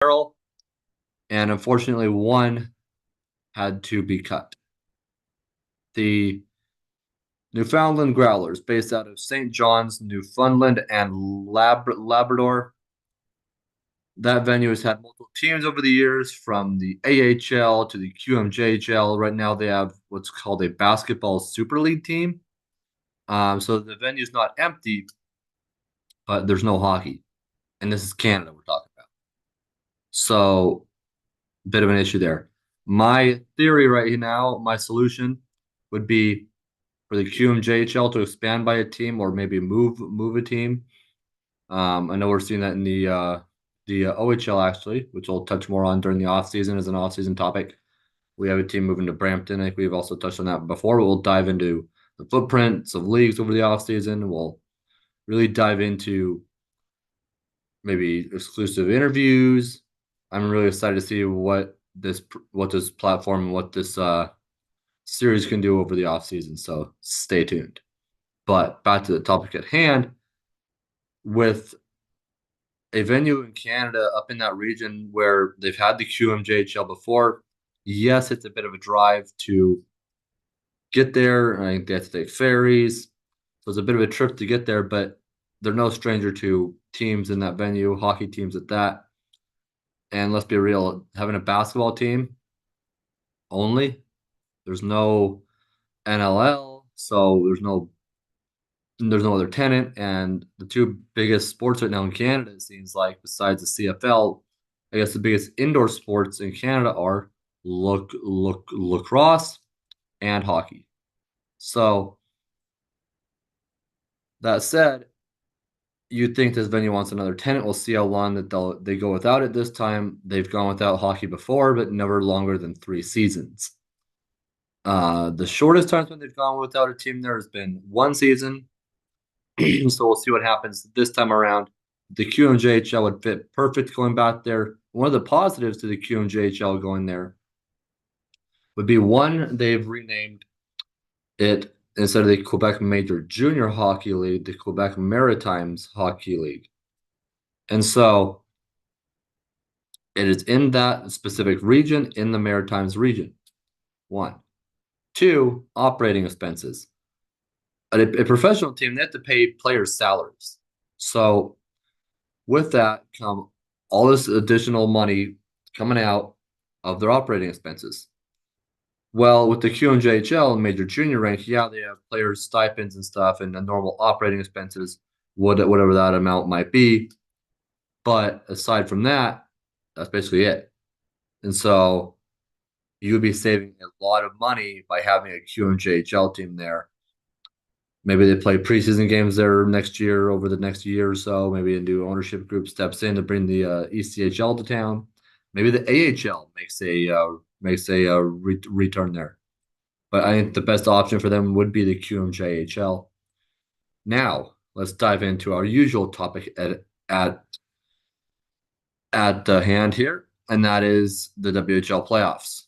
and unfortunately, one had to be cut. The Newfoundland Growlers, based out of St. John's, Newfoundland, and Labrador. That venue has had multiple teams over the years, from the AHL to the QMJHL. Right now, they have what's called a basketball Super League team. So the venue is not empty, but there's no hockey. And this is Canada we're talking about. So, bit of an issue there. My theory right now, my solution would be for the QMJHL to expand by a team or maybe move a team. I know we're seeing that in the OHL actually, which we'll touch more on during the off season as an off season topic. We have a team moving to Brampton. I think we've also touched on that before. But we'll dive into the footprints of leagues over the off season. We'll really dive into maybe exclusive interviews. I'm really excited to see what this platform and what this series can do over the off season. So stay tuned. But back to the topic at hand, with a venue in Canada up in that region where they've had the QMJHL before, yes, it's a bit of a drive to get there. I think they have to take ferries. So it's a bit of a trip to get there, but they're no stranger to teams in that venue, hockey teams at that. And let's be real, having a basketball team only, there's no NLL, so there's no other tenant. And the two biggest sports right now in Canada, it seems like, besides the CFL, I guess the biggest indoor sports in Canada are lacrosse and hockey. So that said, you'd think this venue wants another tenant. We'll see how long that they go without it this time. They've gone without hockey before, but never longer than 3 seasons. The shortest time when they've gone without a team there has been 1 season. So we'll see what happens this time around. The QMJHL would fit perfect going back there. One of the positives to the QMJHL going there would be, one, they've renamed it, instead of the Quebec Major Junior Hockey League, the Quebec Maritimes Hockey League. And so it is in that specific region, in the Maritimes region. One. Two, operating expenses. A professional team, they have to pay players' salaries. So with that come all this additional money coming out of their operating expenses. Well, with the QMJHL and Major Junior rank, yeah, they have players' stipends and stuff and the normal operating expenses, whatever that amount might be. But aside from that, that's basically it. And so you would be saving a lot of money by having a QMJHL team there. Maybe they play preseason games there next year, over the next year or so. Maybe a new ownership group steps in to bring the ECHL to town. Maybe the AHL makes a return there. But I think the best option for them would be the QMJHL. Now, let's dive into our usual topic at the hand here, and that is the WHL playoffs.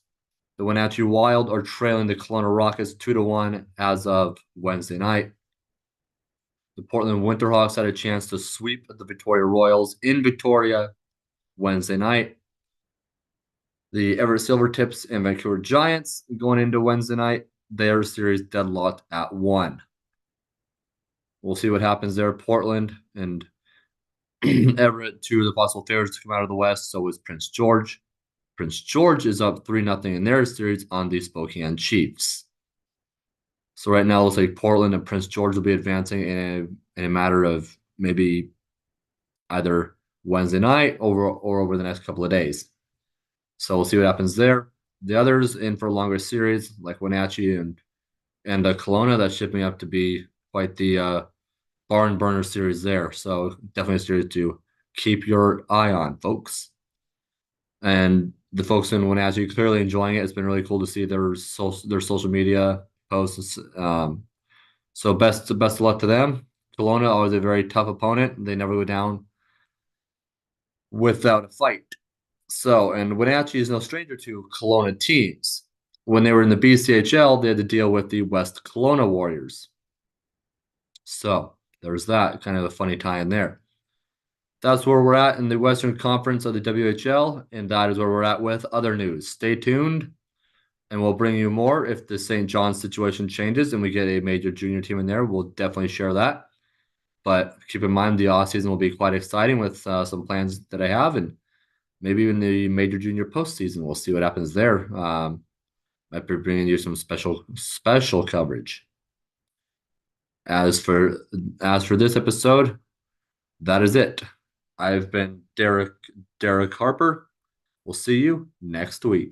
The Wenatchee Wild are trailing the Kelowna Rockets 2-1 as of Wednesday night. The Portland Winterhawks had a chance to sweep the Victoria Royals in Victoria Wednesday night. The Everett Silvertips and Vancouver Giants going into Wednesday night, their series deadlocked at 1. We'll see what happens there. Portland and Everett, two of the possible favorites to come out of the West. So is Prince George. Prince George is up 3-0 in their series on the Spokane Chiefs. So right now it looks like Portland and Prince George will be advancing in a matter of maybe either Wednesday night or over the next couple of days. So we'll see what happens there. The others in for a longer series, like Wenatchee and Kelowna, that's shipping up to be quite the barn burner series there. So definitely a series to keep your eye on, folks. And the folks in Wenatchee clearly enjoying it. It's been really cool to see their social media posts. So best of luck to them. Kelowna, always a very tough opponent. They never go down without a fight. So, and Wenatchee is no stranger to Kelowna teams. When they were in the BCHL, they had to deal with the West Kelowna Warriors. So there's that, kind of a funny tie in there. That's where we're at in the Western Conference of the WHL, and that is where we're at with other news. Stay tuned, and we'll bring you more if the St. John's situation changes and we get a major junior team in there. We'll definitely share that. But keep in mind, the off season will be quite exciting with some plans that I have, and maybe even the major junior postseason. We'll see what happens there. Might be bringing you some special coverage. As for this episode, that is it. I've been Derek Harper. We'll see you next week.